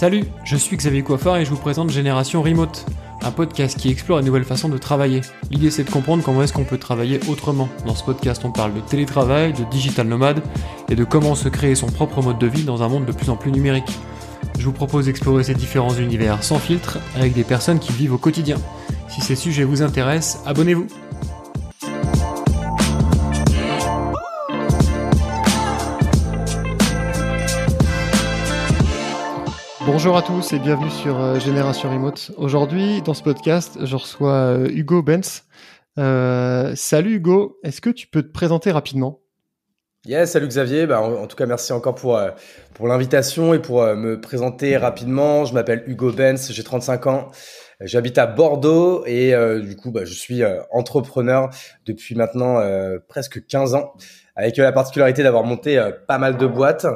Salut, je suis Xavier Coiffard et je vous présente Génération Remote, un podcast qui explore une nouvelle façon de travailler. L'idée c'est de comprendre comment est-ce qu'on peut travailler autrement. Dans ce podcast on parle de télétravail, de digital nomade et de comment se créer son propre mode de vie dans un monde de plus en plus numérique. Je vous propose d'explorer ces différents univers sans filtre avec des personnes qui vivent au quotidien. Si ces sujets vous intéressent, abonnez-vous. Bonjour à tous et bienvenue sur Génération Remote. Aujourd'hui, dans ce podcast, je reçois Hugo Benz. Salut Hugo, est-ce que tu peux te présenter rapidement ? Yes, salut Xavier. En tout cas, merci encore pour l'invitation et pour me présenter rapidement. Je m'appelle Hugo Benz, j'ai 35 ans. J'habite à Bordeaux et je suis entrepreneur depuis maintenant presque 15 ans, avec la particularité d'avoir monté pas mal de boîtes.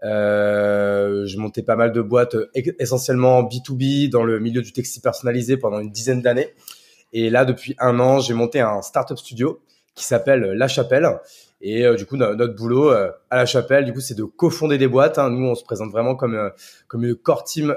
J'ai monté pas mal de boîtes essentiellement B2B dans le milieu du textile personnalisé pendant une dizaine d'années. Et là, depuis un an, j'ai monté un startup studio qui s'appelle La Chapelle. Et notre boulot à La Chapelle, c'est de cofonder des boîtes. Nous, on se présente vraiment comme une core team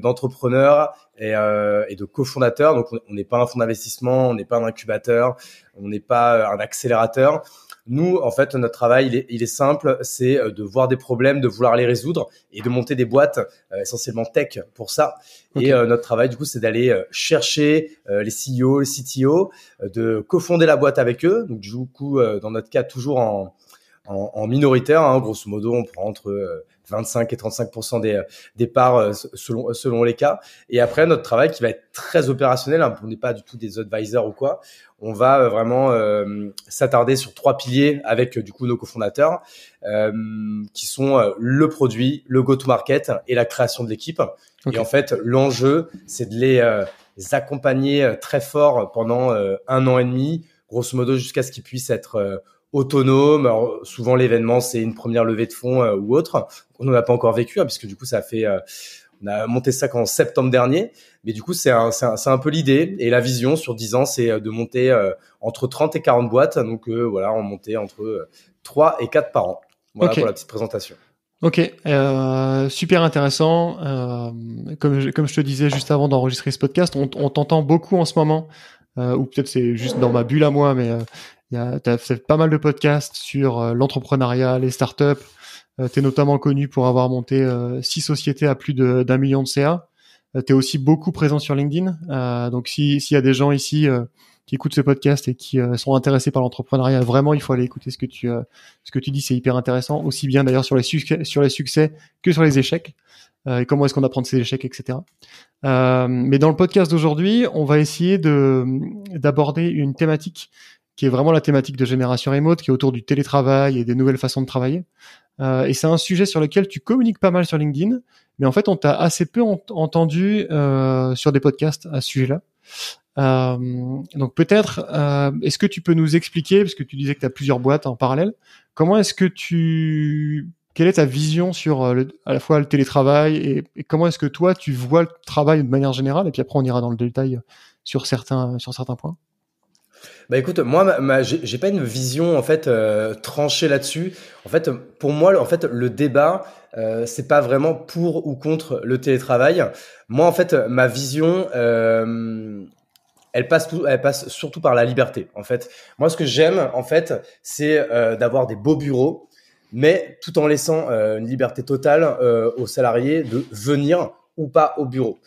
d'entrepreneurs et de cofondateurs. Donc, on n'est pas un fonds d'investissement, on n'est pas un incubateur, on n'est pas un accélérateur. Nous, en fait, notre travail, il est simple, c'est de voir des problèmes, de vouloir les résoudre et de monter des boîtes essentiellement tech pour ça. Okay. Et notre travail, c'est d'aller chercher les CEO, les CTO, de cofonder la boîte avec eux. Donc, dans notre cas, toujours en minoritaire. Grosso modo, on prend entre 25 et 35% des parts selon les cas. Et après, notre travail qui va être très opérationnel, on n'est pas du tout des advisors ou quoi. On va vraiment s'attarder sur 3 piliers avec nos cofondateurs qui sont le produit, le go-to-market et la création de l'équipe. Okay. Et en fait, l'enjeu, c'est de les accompagner très fort pendant 1 an et demi, grosso modo jusqu'à ce qu'ils puissent être autonomes. Alors, souvent, l'événement, c'est une première levée de fonds ou autre. On n'en a pas encore vécu, puisque ça fait... on a monté ça qu'en septembre dernier, mais c'est un peu l'idée et la vision sur 10 ans, c'est de monter entre 30 et 40 boîtes. Donc on montait entre 3 et 4 par an. Voilà. Okay. Pour la petite présentation. Ok, super intéressant. Comme je te disais juste avant d'enregistrer ce podcast, on t'entend beaucoup en ce moment, ou peut-être c'est juste dans ma bulle à moi, mais t'as fait pas mal de podcasts sur l'entrepreneuriat, les startups. T'es notamment connu pour avoir monté 6 sociétés à plus d'1 million de CA. T'es aussi beaucoup présent sur LinkedIn. Donc s'il y a des gens ici qui écoutent ce podcast et qui sont intéressés par l'entrepreneuriat, vraiment il faut aller écouter ce que tu dis, c'est hyper intéressant, aussi bien d'ailleurs sur les succès que sur les échecs. Et comment est-ce qu'on apprend de ces échecs, etc. Mais dans le podcast d'aujourd'hui, on va essayer d'aborder une thématique qui est vraiment la thématique de Génération Remote, qui est autour du télétravail et des nouvelles façons de travailler. Et c'est un sujet sur lequel tu communiques pas mal sur LinkedIn, mais en fait, on t'a assez peu entendu sur des podcasts à ce sujet-là. Donc peut-être, est-ce que tu peux nous expliquer, parce que tu disais que tu as plusieurs boîtes en parallèle, quelle est ta vision sur à la fois le télétravail et comment est-ce que toi, tu vois le travail de manière générale, et puis après, on ira dans le détail sur certains points. Écoute, moi, j'ai pas une vision en fait tranchée là-dessus. En fait, pour moi, le débat, c'est pas vraiment pour ou contre le télétravail. Moi, en fait, ma vision, elle passe surtout par la liberté. En fait, moi, ce que j'aime, en fait, c'est d'avoir des beaux bureaux, mais tout en laissant une liberté totale aux salariés de venir ou pas au bureau.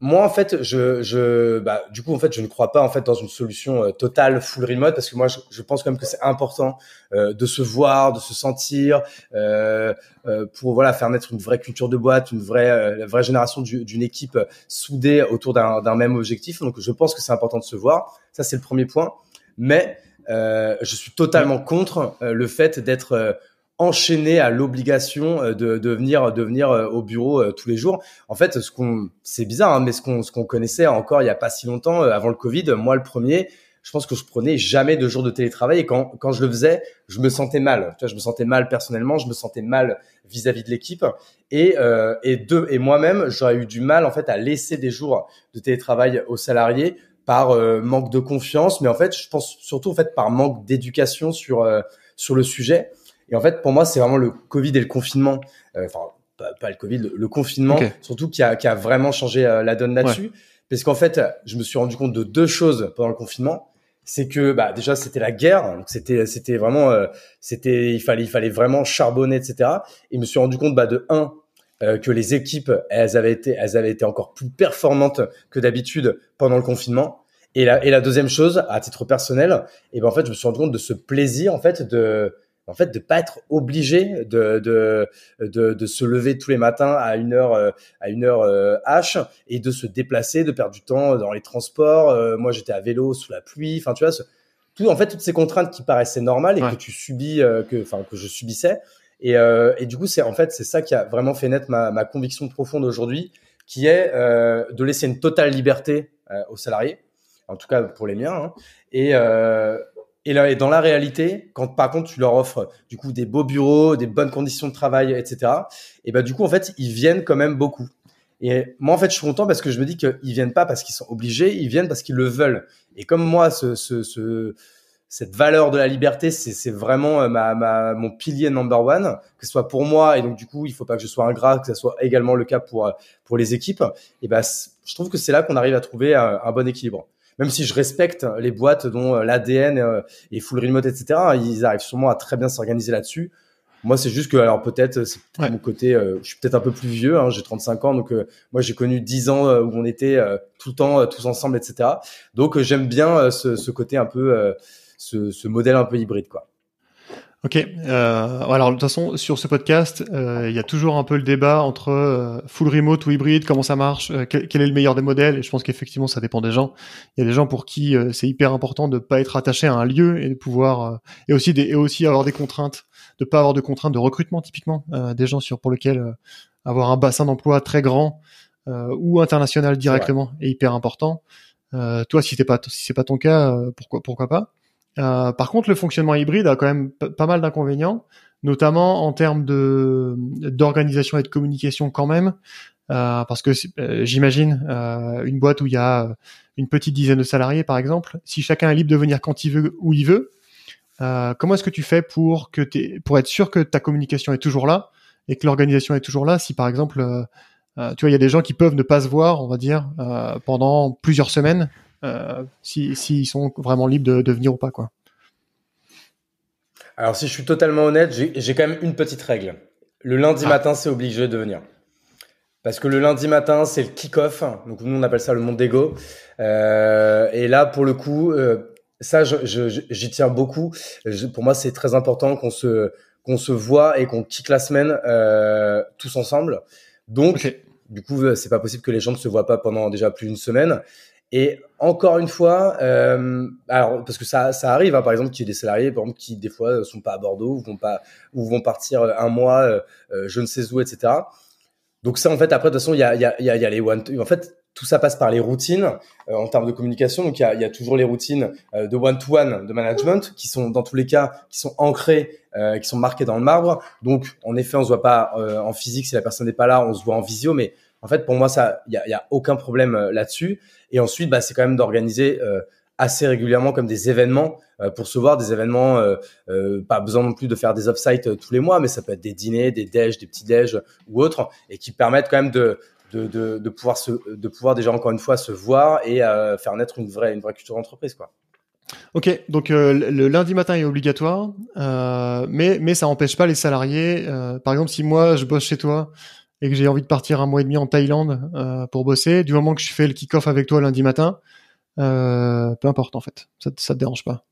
Moi, en fait, je ne crois pas en fait dans une solution totale full remote, parce que moi, je pense quand même que c'est important de se voir, de se sentir, pour faire naître une vraie culture de boîte, la vraie génération d'une équipe soudée autour d'un même objectif. Donc, je pense que c'est important de se voir. Ça, c'est le premier point. Mais je suis totalement contre le fait d'être enchaîné à l'obligation de venir au bureau tous les jours. En fait, c'est bizarre, mais ce qu'on connaissait encore il y a pas si longtemps, avant le Covid, moi le premier, je pense que je prenais jamais de jours de télétravail, et quand je le faisais, je me sentais mal. Tu vois, je me sentais mal personnellement, je me sentais mal vis-à-vis de l'équipe, et moi-même, j'aurais eu du mal en fait à laisser des jours de télétravail aux salariés par manque de confiance, mais en fait, je pense surtout en fait par manque d'éducation sur le sujet. Et en fait, pour moi, c'est vraiment le Covid et le confinement, pas le Covid, le confinement, Ok. surtout qui a vraiment changé la donne là-dessus. Ouais. Parce qu'en fait, je me suis rendu compte de deux choses pendant le confinement. C'est que déjà c'était la guerre, donc c'était vraiment il fallait vraiment charbonner, etc. Et je me suis rendu compte de un que les équipes elles avaient été encore plus performantes que d'habitude pendant le confinement. Et la deuxième chose, à titre personnel, en fait je me suis rendu compte de ce plaisir en fait de pas être obligé de se lever tous les matins à une heure H et de se déplacer, de perdre du temps dans les transports. Moi, j'étais à vélo sous la pluie. Enfin, tu vois, en fait, toutes ces contraintes qui paraissaient normales et Ouais. que tu subis, que je subissais. Et du coup, c'est ça qui a vraiment fait naître ma conviction profonde aujourd'hui, qui est de laisser une totale liberté aux salariés, en tout cas pour les miens, hein. Et dans la réalité, quand par contre tu leur offres du coup des beaux bureaux, des bonnes conditions de travail, etc. Et du coup en fait ils viennent quand même beaucoup. Et moi en fait je suis content parce que je me dis qu'ils viennent pas parce qu'ils sont obligés, ils viennent parce qu'ils le veulent. Et comme moi cette valeur de la liberté, c'est vraiment mon pilier number one, que ce soit pour moi et donc du coup il faut pas que je sois ingrat, que ce soit également le cas pour les équipes. Je trouve que c'est là qu'on arrive à trouver un bon équilibre. Même si je respecte les boîtes dont l'ADN est full remote, etc., ils arrivent sûrement à très bien s'organiser là-dessus. Moi, c'est juste que, alors peut-être, c'est Ouais. mon côté, je suis peut-être un peu plus vieux, hein, j'ai 35 ans, donc moi j'ai connu 10 ans où on était tout le temps tous ensemble, etc. Donc j'aime bien ce côté un peu, ce modèle un peu hybride, quoi. Ok. Alors de toute façon, sur ce podcast, il y a toujours un peu le débat entre full remote ou hybride, comment ça marche, quel est le meilleur des modèles. Et je pense qu'effectivement, ça dépend des gens. Il y a des gens pour qui c'est hyper important de pas être attaché à un lieu et de pouvoir et aussi avoir des contraintes, de pas avoir de contraintes de recrutement typiquement, des gens pour lesquels avoir un bassin d'emploi très grand ou international C'est vrai. directement est hyper important. Toi, si c'est pas ton cas, pourquoi pas. Par contre, le fonctionnement hybride a quand même pas mal d'inconvénients, notamment en termes d'organisation et de communication quand même, parce que j'imagine une boîte où il y a une petite dizaine de salariés, par exemple, si chacun est libre de venir quand il veut, où il veut, comment est-ce que tu fais pour être sûr que ta communication est toujours là et que l'organisation est toujours là, si par exemple, tu vois, il y a des gens qui peuvent ne pas se voir, on va dire, pendant plusieurs semaines, s'ils sont vraiment libres de venir ou pas, quoi. Alors si je suis totalement honnête, j'ai quand même une petite règle. Le lundi Ah, matin, c'est obligé de venir. Parce que le lundi matin, c'est le kick-off. Donc, nous, on appelle ça le Mondego. Et là, pour le coup, ça, j'y tiens beaucoup. Pour moi, c'est très important qu'on se voit et qu'on kick la semaine tous ensemble. Donc, ok. du coup, c'est pas possible que les gens ne se voient pas pendant déjà plus d'une semaine. Et encore une fois, alors parce que ça arrive, hein, par exemple, qu'il y ait des salariés, par exemple, qui des fois sont pas à Bordeaux ou vont partir un mois, je ne sais où, etc. Donc ça, en fait, après, de toute façon, il y a les en fait, tout ça passe par les routines en termes de communication. Donc, il y a toujours les routines de one-to-one, de management, qui sont, dans tous les cas, qui sont ancrées, qui sont marquées dans le marbre. Donc, en effet, on se voit pas en physique si la personne n'est pas là, on se voit en visio. Mais en fait, pour moi, il y a aucun problème là-dessus. Et ensuite, c'est quand même d'organiser assez régulièrement comme des événements pour se voir, des événements, pas besoin non plus de faire des off-site tous les mois, mais ça peut être des dîners, des déj, des petits déj ou autres, et qui permettent quand même de pouvoir déjà encore une fois se voir et faire naître une vraie culture d'entreprise, quoi. Ok, donc le lundi matin est obligatoire, mais ça n'empêche pas les salariés. Par exemple, si moi je bosse chez toi et que j'ai envie de partir un mois et demi en Thaïlande pour bosser, du moment que je fais le kick-off avec toi lundi matin, peu importe en fait, ça te dérange pas.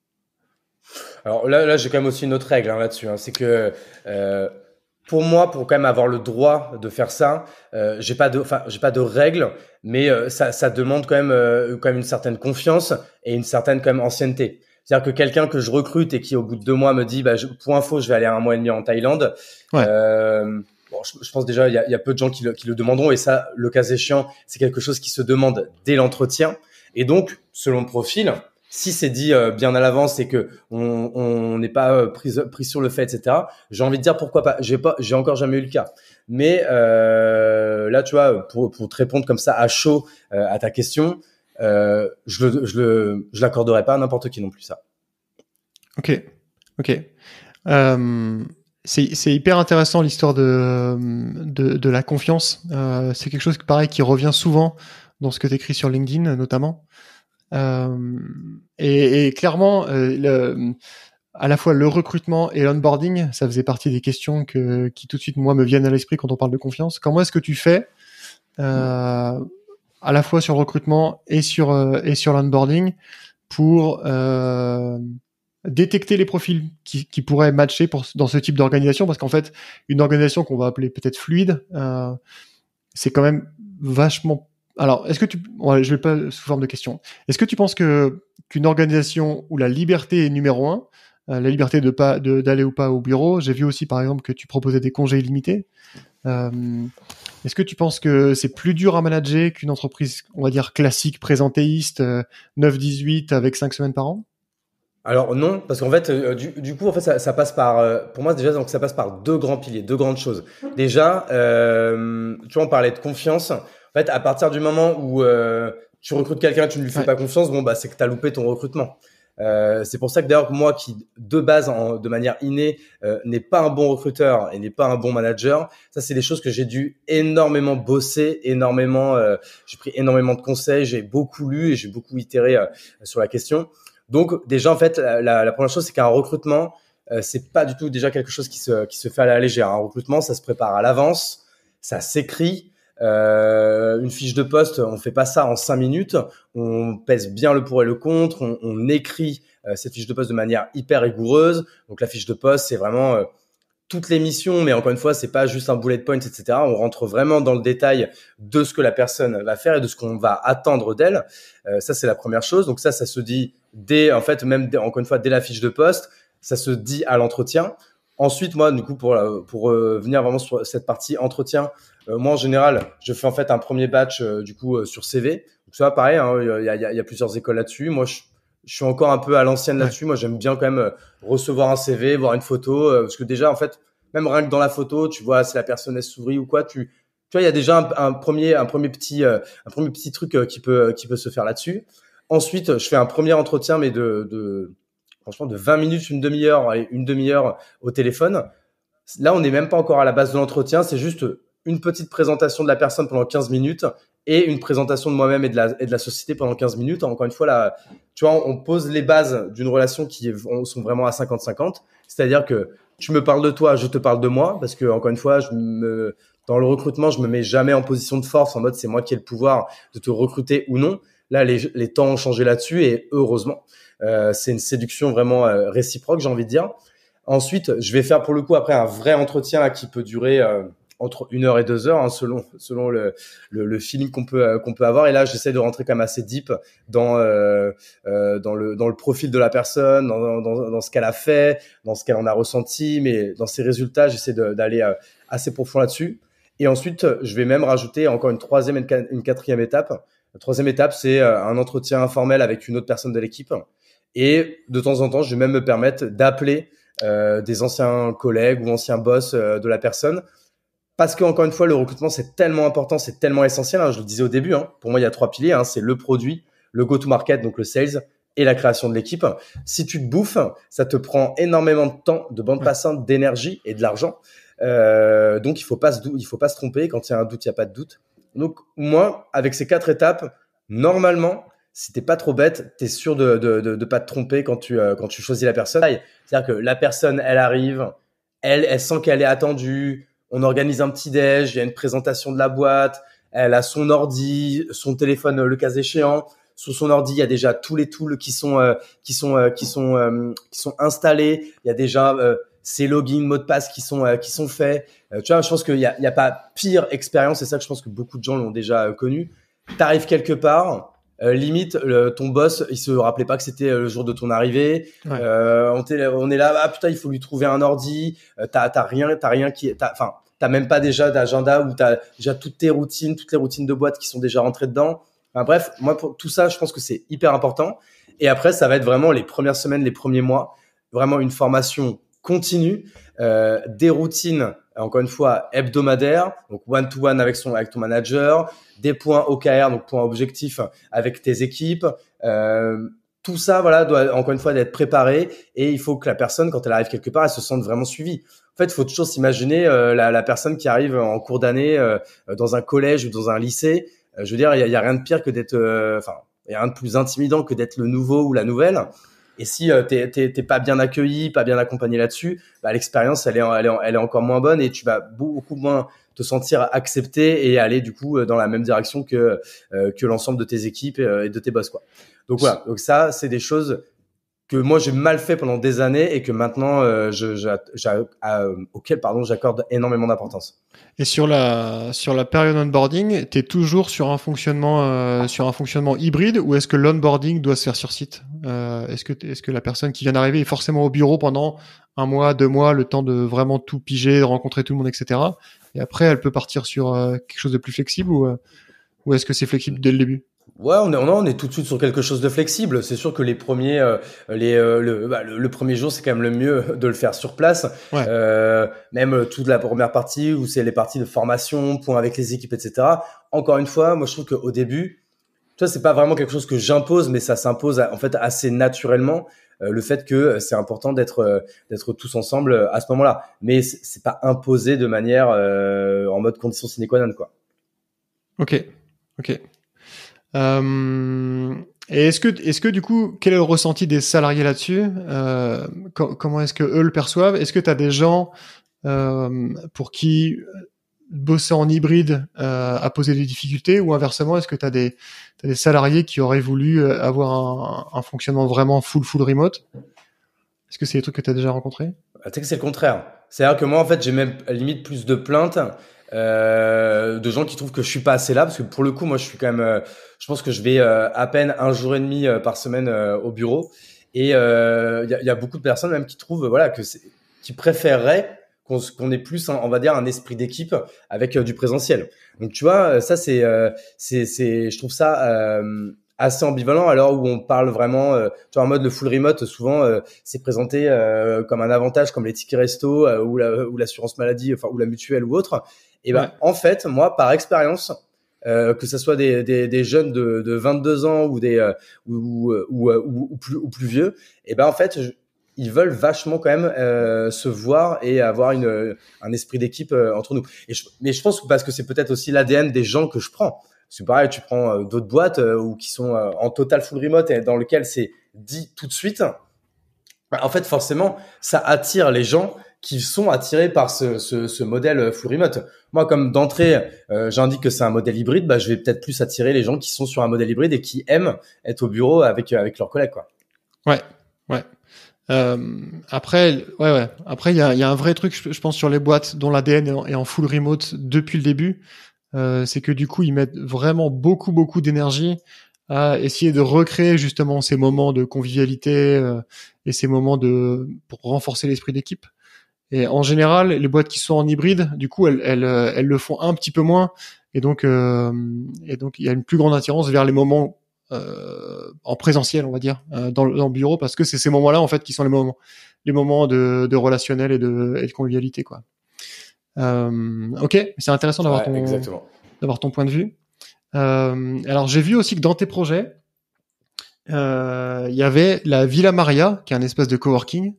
Alors là, j'ai quand même aussi une autre règle là-dessus, hein, c'est que pour moi, pour quand même avoir le droit de faire ça, j'ai pas de règles, mais ça demande quand même une certaine confiance et une certaine quand même ancienneté. C'est-à-dire que quelqu'un que je recrute et qui au bout de 2 mois me dit, pour info, je vais aller un mois et demi en Thaïlande. Ouais, Bon, je pense déjà il y a peu de gens qui le demanderont et ça, le cas échéant, c'est quelque chose qui se demande dès l'entretien. Et donc, selon le profil, si c'est dit bien à l'avance et que on n'est pas pris sur le fait, etc. J'ai envie de dire pourquoi pas. J'ai encore jamais eu le cas. Mais là, tu vois, pour te répondre comme ça à chaud à ta question, je l'accorderai pas à n'importe qui non plus ça. ok, ok. Euh, C'est hyper intéressant l'histoire de la confiance. C'est quelque chose pareil qui revient souvent dans ce que tu écris sur LinkedIn notamment. Et clairement, à la fois le recrutement et l'onboarding, ça faisait partie des questions qui tout de suite moi me viennent à l'esprit quand on parle de confiance. Comment est-ce que tu fais à la fois sur le recrutement et sur l'onboarding pour détecter les profils qui pourraient matcher dans ce type d'organisation, parce qu'en fait, une organisation qu'on va appeler peut-être fluide, c'est quand même vachement... Alors, je vais pas sous forme de question. Est-ce que tu penses qu'une organisation où la liberté est numéro un, la liberté d'aller ou pas au bureau, j'ai vu aussi par exemple que tu proposais des congés illimités. Est-ce que tu penses que c'est plus dur à manager qu'une entreprise, on va dire classique, présentéiste, 9-18 avec 5 semaines par an? Alors non, parce qu'en fait, du coup, en fait, ça passe par, pour moi déjà, donc ça passe par deux grands piliers, deux grandes choses. Déjà, tu vois, on parlait de confiance. En fait, à partir du moment où tu recrutes quelqu'un, tu ne lui fais pas confiance, bon bah c'est que t'as loupé ton recrutement. C'est pour ça que d'ailleurs moi qui de base de manière innée n'est pas un bon recruteur et n'est pas un bon manager, ça c'est des choses que j'ai dû énormément bosser, j'ai pris énormément de conseils, j'ai beaucoup lu et j'ai beaucoup itéré sur la question. Donc déjà en fait la première chose c'est qu'un recrutement c'est pas du tout déjà quelque chose qui se fait à la légère. Un recrutement ça se prépare à l'avance, ça s'écrit. Une fiche de poste, on fait pas ça en 5 minutes. On pèse bien le pour et le contre. On écrit cette fiche de poste de manière hyper rigoureuse. Donc la fiche de poste, c'est vraiment toutes les missions, mais encore une fois, c'est pas juste un bullet point, etc. On rentre vraiment dans le détail de ce que la personne va faire et de ce qu'on va attendre d'elle. Ça, c'est la première chose. Donc ça se dit encore une fois, dès la fiche de poste, ça se dit à l'entretien. Ensuite, moi, du coup, pour venir vraiment sur cette partie entretien, moi, en général, je fais en fait un premier batch sur CV. Donc ça, pareil, hein, il y a plusieurs écoles là-dessus. Moi, je suis encore un peu à l'ancienne là-dessus. Moi, j'aime bien quand même recevoir un CV, voir une photo, parce que déjà, en fait, même rien que dans la photo, tu vois si la personne elle sourit ou quoi. Tu vois, il y a déjà un premier petit truc qui peut se faire là-dessus. Ensuite, je fais un premier entretien, mais franchement, de 20 minutes, une demi-heure au téléphone. Là, on n'est même pas encore à la base de l'entretien. C'est juste une petite présentation de la personne pendant 15 minutes et une présentation de moi-même et de la société pendant 15 minutes. Encore une fois, là, tu vois, on pose les bases d'une relation qui sont vraiment à 50-50. C'est-à-dire que tu me parles de toi, je te parle de moi, parce que, encore une fois, dans le recrutement, je me mets jamais en position de force en mode c'est moi qui ai le pouvoir de te recruter ou non. Là, les temps ont changé là-dessus et heureusement. C'est une séduction vraiment réciproque, j'ai envie de dire. Ensuite, je vais faire pour le coup après un vrai entretien là, qui peut durer entre 1 heure et 2 heures, hein, selon le feeling qu'on peut avoir. Et là, j'essaie de rentrer quand même assez deep dans le profil de la personne, dans ce qu'elle a fait, dans ce qu'elle en a ressenti, mais dans ses résultats, j'essaie d'aller assez profond là-dessus. Et ensuite, je vais même rajouter encore une troisième et une quatrième étape. La troisième étape, c'est un entretien informel avec une autre personne de l'équipe. Et de temps en temps, je vais même me permettre d'appeler des anciens collègues ou anciens boss de la personne. Parce que encore une fois, le recrutement, c'est tellement important, c'est tellement essentiel. Hein, je le disais au début, hein, pour moi, il y a 3 piliers. Hein, c'est le produit, le go-to-market, donc le sales, et la création de l'équipe. Si tu te bouffes, ça te prend énormément de temps, de bande passante, d'énergie et de l'argent. Donc, il faut pas se tromper. Quand il y a un doute, il n'y a pas de doute. Donc, moi, avec ces 4 étapes, normalement, si t'es pas trop bête, t'es sûr de pas te tromper quand tu choisis la personne. C'est-à-dire que la personne, elle arrive, elle sent qu'elle est attendue. On organise un petit déj, il y a une présentation de la boîte. Elle a son ordi, son téléphone, le cas échéant. Sur son ordi, il y a déjà tous les tools qui sont installés. Il y a déjà ses logins, mots de passe qui sont faits. Tu vois, je pense qu'il y a pas pire expérience. C'est ça que je pense que beaucoup de gens l'ont déjà connu. T'arrives quelque part. Limite, ton boss, il se rappelait pas que c'était le jour de ton arrivée. Ouais. On est là, ah putain, il faut lui trouver un ordi. T'as même pas déjà d'agenda où t'as déjà toutes les routines de boîte qui sont déjà rentrées dedans. Enfin, bref, moi pour tout ça, je pense que c'est hyper important. Et après, ça va être vraiment les premières semaines, les premiers mois, vraiment une formation continue, des routines. Encore une fois, hebdomadaire, donc one-to-one avec ton manager, des points OKR, donc points objectifs avec tes équipes, tout ça, voilà, doit encore une fois d'être préparé et il faut que la personne, quand elle arrive quelque part, elle se sente vraiment suivie. En fait, il faut toujours s'imaginer la personne qui arrive en cours d'année dans un collège ou dans un lycée. Je veux dire, il y a rien de pire que d'être, il y a rien de plus intimidant que d'être le nouveau ou la nouvelle. Et si t'es pas bien accueilli, pas bien accompagné là-dessus, bah, l'expérience elle est encore moins bonne et tu vas beaucoup moins te sentir accepté et aller du coup dans la même direction que l'ensemble de tes équipes et de tes boss, quoi. Donc voilà, donc ça c'est des choses que moi j'ai mal fait pendant des années et que maintenant auquel j'accorde énormément d'importance. Et sur la période onboarding, tu es toujours sur un fonctionnement hybride, ou est-ce que l'onboarding doit se faire sur site? Est-ce que la personne qui vient d'arriver est forcément au bureau pendant un mois, 2 mois, le temps de vraiment tout piger, de rencontrer tout le monde, etc. Et après, elle peut partir sur quelque chose de plus flexible, ou est-ce que c'est flexible dès le début? Ouais, on est tout de suite sur quelque chose de flexible. C'est sûr que les premiers, le premier jour, c'est quand même le mieux de le faire sur place. Ouais. Même toute la première partie où c'est les parties de formation, point avec les équipes, etc. Encore une fois, moi je trouve qu'au début, tu vois, c'est pas vraiment quelque chose que j'impose, mais ça s'impose en fait assez naturellement. Le fait que c'est important d'être tous ensemble à ce moment-là, mais c'est pas imposé de manière en mode condition sine qua non, quoi. Ok. Et est-ce que du coup, quel est le ressenti des salariés là-dessus? Comment est-ce que eux le perçoivent? Est-ce que tu as des gens pour qui bosser en hybride a posé des difficultés, ou inversement, est-ce que t'as des salariés qui auraient voulu avoir un fonctionnement vraiment full remote? Est-ce que c'est des trucs que tu as déjà rencontrés? Tu sais que c'est le contraire. C'est-à-dire que moi, en fait, j'ai même limite plus de plaintes de gens qui trouvent que je suis pas assez là, parce que pour le coup, moi, je suis quand même, je pense que je vais à peine un jour et demi par semaine au bureau, et il y a beaucoup de personnes même qui trouvent, voilà, qui préféreraient qu'on ait plus, on va dire, un esprit d'équipe avec du présentiel. Donc, tu vois, ça, je trouve ça assez ambivalent, alors où on parle vraiment, tu vois, en mode le full remote, souvent c'est présenté comme un avantage, comme les tickets resto ou l'assurance maladie, enfin ou la mutuelle ou autre. Et ben Ouais. en fait, moi par expérience, que ce soit des jeunes de 22 ans ou des ou plus vieux, et ben en fait ils veulent vachement quand même se voir et avoir un esprit d'équipe entre nous. Mais je pense que parce que c'est peut-être aussi l'ADN des gens que je prends. C'est pareil, tu prends d'autres boîtes ou qui sont en total full remote et dans lequel c'est dit tout de suite. En fait, forcément, ça attire les gens qui sont attirés par ce modèle full remote. Moi, comme d'entrée, j'indique que c'est un modèle hybride, bah, je vais peut-être plus attirer les gens qui sont sur un modèle hybride et qui aiment être au bureau avec leurs collègues, quoi. Ouais. Après, Après, il y a un vrai truc, je pense, sur les boîtes dont l'ADN est en full remote depuis le début. C'est que du coup, ils mettent vraiment beaucoup d'énergie à essayer de recréer justement ces moments de convivialité et ces moments pour renforcer l'esprit d'équipe. Et en général, les boîtes qui sont en hybride, du coup, elles le font un petit peu moins, et donc il y a une plus grande attirance vers les moments en présentiel, on va dire, dans le bureau, parce que c'est ces moments-là en fait qui sont les moments de relationnel et de convivialité, quoi. Ok, c'est intéressant d'avoir ton point de vue. Alors j'ai vu aussi que dans tes projets, il y avait la Villa Maria, qui est un espace de coworking,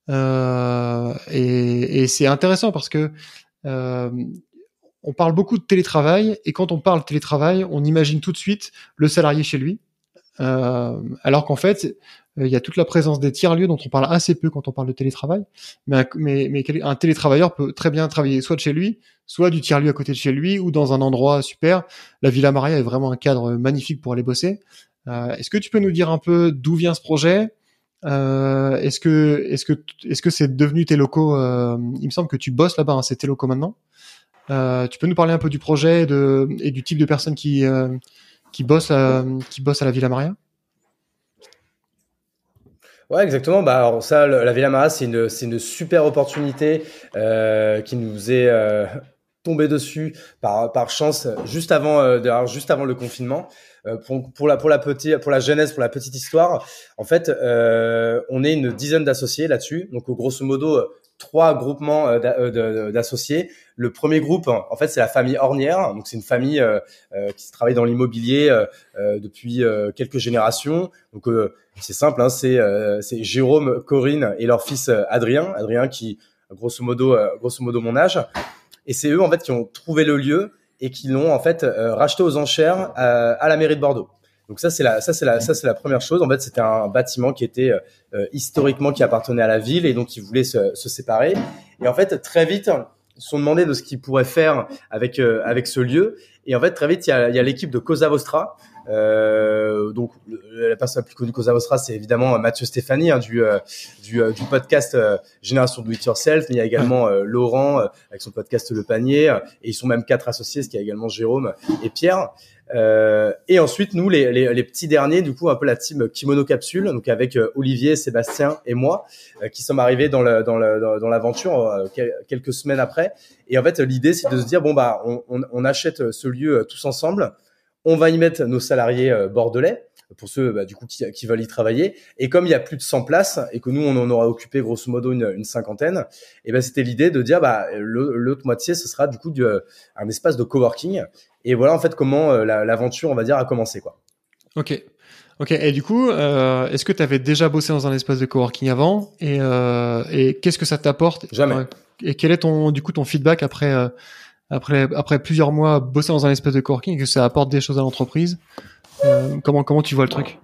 et c'est intéressant parce que on parle beaucoup de télétravail, et quand on parle de télétravail, on imagine tout de suite le salarié chez lui, alors qu'en fait, il y a toute la présence des tiers-lieux dont on parle assez peu quand on parle de télétravail. Mais un télétravailleur peut très bien travailler soit de chez lui, soit du tiers-lieu à côté de chez lui, ou dans un endroit super. La Villa Maria est vraiment un cadre magnifique pour aller bosser. Est-ce que tu peux nous dire un peu d'où vient ce projet? Est-ce que c'est devenu tes locaux? Il me semble que tu bosses là-bas, hein, c'est tes locaux maintenant. Tu peux nous parler un peu du projet et du type de personnes qui bossent à la Villa Maria? Ouais, exactement. Bah, alors ça, la Villa Mara, c'est une super opportunité qui nous est tombée dessus par chance juste avant le confinement. Pour la jeunesse, pour la petite histoire, en fait, on est une dizaine d'associés là-dessus. Donc, grosso modo, 3 groupements d'associés. Le premier groupe, en fait, c'est la famille Ornière. Donc, c'est une famille qui travaille dans l'immobilier depuis quelques générations. Donc, C'est simple, hein, c'est Jérôme, Corinne et leur fils Adrien qui grosso modo mon âge. Et c'est eux en fait qui ont trouvé le lieu et qui l'ont en fait racheté aux enchères à la mairie de Bordeaux. Donc ça c'est la première chose. En fait, c'était un bâtiment qui était historiquement qui appartenait à la ville et donc ils voulaient se séparer. Et en fait, très vite, ils se sont demandé de ce qu'ils pourraient faire avec ce lieu. Et en fait, très vite, il y a l'équipe de Cosa Vostra. Donc la personne la plus connue de Cosa Vostra, c'est évidemment Mathieu Stéphanie, hein, du podcast Génération Do It Yourself. Mais il y a également Laurent avec son podcast Le Panier, et ils sont même 4 associés, ce qui y a également Jérôme et Pierre. Et ensuite nous les petits derniers, du coup un peu la team Kimono Capsule, donc avec Olivier, Sébastien et moi, qui sommes arrivés dans l'aventure quelques semaines après. Et en fait l'idée c'est de se dire bon bah on achète ce lieu tous ensemble, on va y mettre nos salariés bordelais pour ceux du coup qui veulent y travailler, et comme il y a plus de 100 places et que nous on en aura occupé grosso modo une cinquantaine, et ben c'était l'idée de dire l'autre moitié ce sera du coup un espace de coworking. Et voilà en fait comment l'aventure, on va dire, a commencé, quoi. Ok. Et du coup, est-ce que tu avais déjà bossé dans un espace de coworking avant, et qu'est-ce que ça t'apporte? Jamais. Et quel est ton feedback après plusieurs mois bosser dans un espace de coworking, et que ça apporte des choses à l'entreprise? Comment tu vois le truc?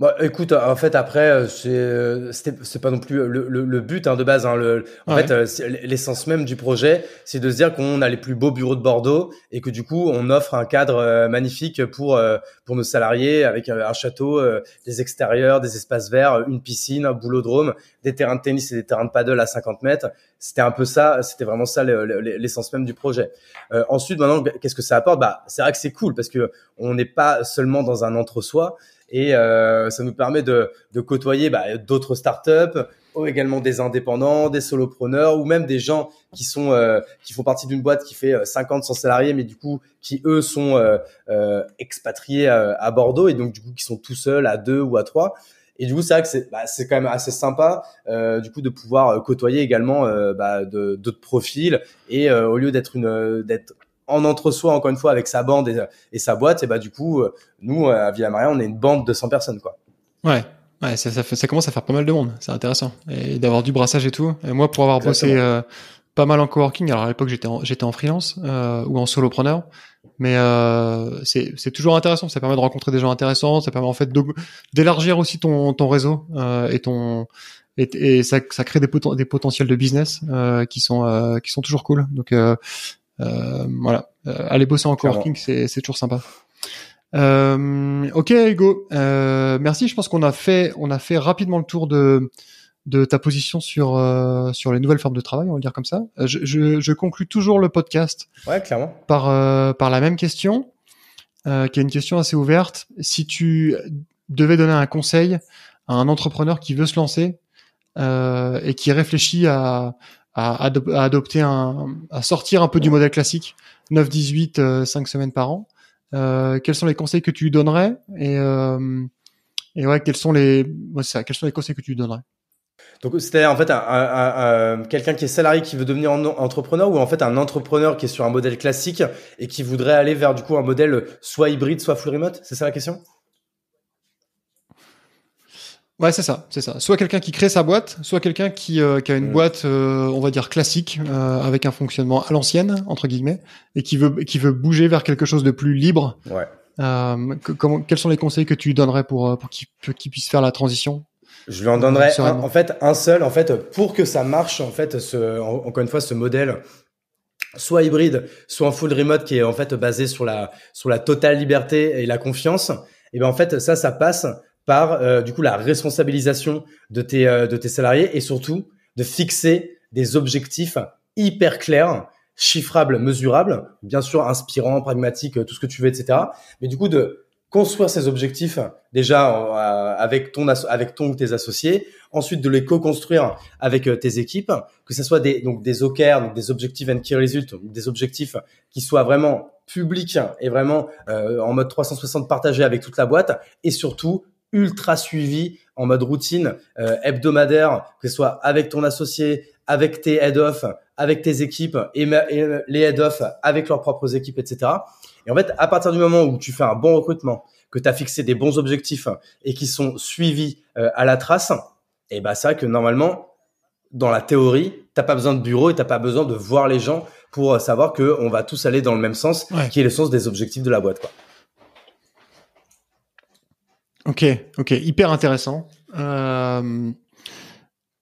Bah, écoute, en fait, après, c'est pas non plus le but, hein, de base, hein, en fait, l'essence même du projet, c'est de se dire qu'on a les plus beaux bureaux de Bordeaux et que du coup, on offre un cadre magnifique pour nos salariés, avec un château, des extérieurs, des espaces verts, une piscine, un boulodrome, des terrains de tennis et des terrains de paddle à 50 mètres. C'était un peu ça, c'était vraiment ça l'essence même du projet. Ensuite, maintenant, qu'est-ce que ça apporte? Bah, c'est vrai que c'est cool parce que on n'est pas seulement dans un entre-soi. Et ça nous permet de côtoyer d'autres startups, également des indépendants, des solopreneurs, ou même des gens qui font partie d'une boîte qui fait 50, 100 salariés, mais du coup qui eux sont expatriés à Bordeaux, et donc du coup qui sont tout seuls à 2 ou à 3. Et du coup c'est vrai que c'est quand même assez sympa du coup de pouvoir côtoyer également d'autres profils, et au lieu d'être en entre-soi, encore une fois, avec sa bande et sa boîte, et du coup, nous, à Villa-Maria, on est une bande de 100 personnes, quoi. Ouais, ça commence à faire pas mal de monde, c'est intéressant. Et d'avoir du brassage et tout. Et moi, pour avoir Exactement. bossé pas mal en coworking, alors à l'époque, j'étais en freelance ou en solopreneur, mais c'est toujours intéressant, ça permet de rencontrer des gens intéressants, ça permet en fait d'élargir aussi ton réseau, et ça crée des potentiels de business qui sont toujours cool. Donc voilà, aller bosser en coworking, c'est toujours sympa. Ok Hugo, merci. Je pense qu'on a fait rapidement le tour de ta position sur les nouvelles formes de travail, on va le dire comme ça. Je conclus toujours le podcast. Ouais, clairement. Par la même question, qui est une question assez ouverte. Si tu devais donner un conseil à un entrepreneur qui veut se lancer et qui réfléchit à adopter à sortir un peu du modèle classique, 9-18, 5 semaines par an, quels sont les conseils que tu lui donnerais, et ouais, quels sont les conseils que tu lui donnerais? Donc, c'était en fait quelqu'un qui est salarié qui veut devenir entrepreneur, ou en fait un entrepreneur qui est sur un modèle classique et qui voudrait aller vers du coup un modèle soit hybride, soit full remote? C'est ça la question? Ouais, c'est ça. Soit quelqu'un qui crée sa boîte, soit quelqu'un qui a une boîte, on va dire classique, avec un fonctionnement à l'ancienne entre guillemets, et qui veut bouger vers quelque chose de plus libre. Ouais. Quels sont les conseils que tu lui donnerais pour qu'il puisse faire la transition? Je lui en donnerais en fait un seul, en fait, pour que ça marche, en fait, encore une fois, ce modèle, soit hybride, soit en full remote, qui est en fait basé sur la totale liberté et la confiance. Et ben en fait, ça passe par du coup la responsabilisation de tes salariés, et surtout de fixer des objectifs hyper clairs, chiffrables, mesurables, bien sûr inspirants, pragmatiques, tout ce que tu veux, etc. Mais du coup de construire ces objectifs déjà avec ton ou tes associés, ensuite de les co-construire avec tes équipes, que ce soit des OKR, donc des objectifs and key results, des objectifs qui soient vraiment publics et vraiment en mode 360 partagés avec toute la boîte, et surtout ultra suivi en mode routine hebdomadaire, que ce soit avec ton associé, avec tes head-off, avec tes équipes, et les head-off avec leurs propres équipes, etc. Et en fait, à partir du moment où tu fais un bon recrutement, que tu as fixé des bons objectifs et qui sont suivis à la trace, et bah c'est vrai que normalement, dans la théorie, t'as pas besoin de bureau et t'as pas besoin de voir les gens pour savoir que on va tous aller dans le même sens, qui est le sens des objectifs de la boîte, quoi. Ok, hyper intéressant.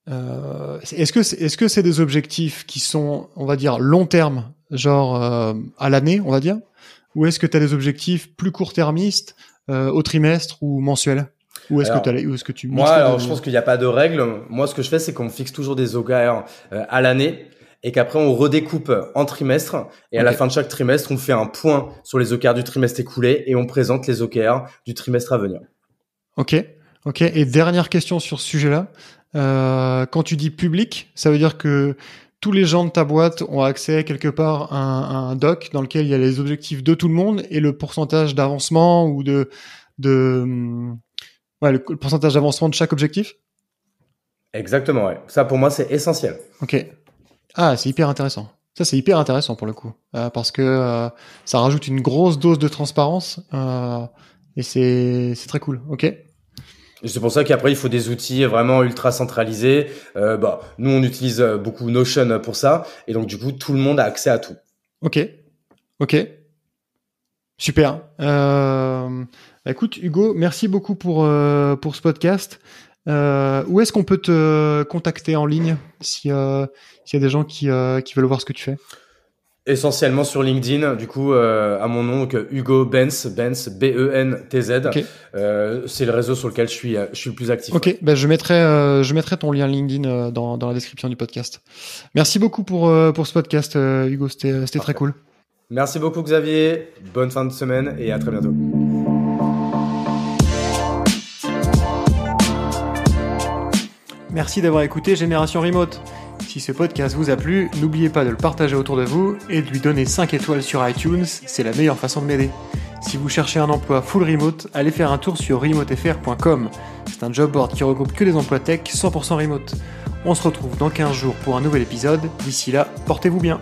Est-ce que c'est des objectifs qui sont, on va dire, long terme, genre à l'année, on va dire, ou est-ce que tu as des objectifs plus court-termistes au trimestre ou mensuel? Ou est-ce que tu Moi, alors, je pense qu'il n'y a pas de règle. Moi, ce que je fais, c'est qu'on fixe toujours des OKR à l'année et qu'après, on redécoupe en trimestre. Et à la fin de chaque trimestre, on fait un point sur les OKR du trimestre écoulé et on présente les OKR du trimestre à venir. Ok. Et dernière question sur ce sujet-là. Quand tu dis public, ça veut dire que tous les gens de ta boîte ont accès quelque part à un doc dans lequel il y a les objectifs de tout le monde et le pourcentage d'avancement ou le pourcentage d'avancement de chaque objectif? Exactement, ouais. Ça, pour moi, c'est essentiel. Ok. Ah, c'est hyper intéressant. Ça, c'est hyper intéressant pour le coup. Parce que ça rajoute une grosse dose de transparence et c'est très cool. Ok. Et c'est pour ça qu'après, il faut des outils vraiment ultra centralisés. Nous, on utilise beaucoup Notion pour ça. Et donc, du coup, tout le monde a accès à tout. Ok. Super. Écoute, Hugo, merci beaucoup pour ce podcast. Où est-ce qu'on peut te contacter en ligne s'il y a des gens qui veulent voir ce que tu fais? Essentiellement sur LinkedIn, du coup, à mon nom, donc Hugo Bentz, B-E-N-T-Z. Okay. C'est le réseau sur lequel je suis le plus actif. Ok, ouais. Je mettrai ton lien LinkedIn dans la description du podcast. Merci beaucoup pour ce podcast, Hugo. C'était très cool. Merci beaucoup, Xavier. Bonne fin de semaine et à très bientôt. Merci d'avoir écouté Génération Remote. Si ce podcast vous a plu, n'oubliez pas de le partager autour de vous et de lui donner 5 étoiles sur iTunes, c'est la meilleure façon de m'aider. Si vous cherchez un emploi full remote, allez faire un tour sur remotefr.com. C'est un job board qui regroupe que des emplois tech 100% remote. On se retrouve dans 15 jours pour un nouvel épisode. D'ici là, portez-vous bien.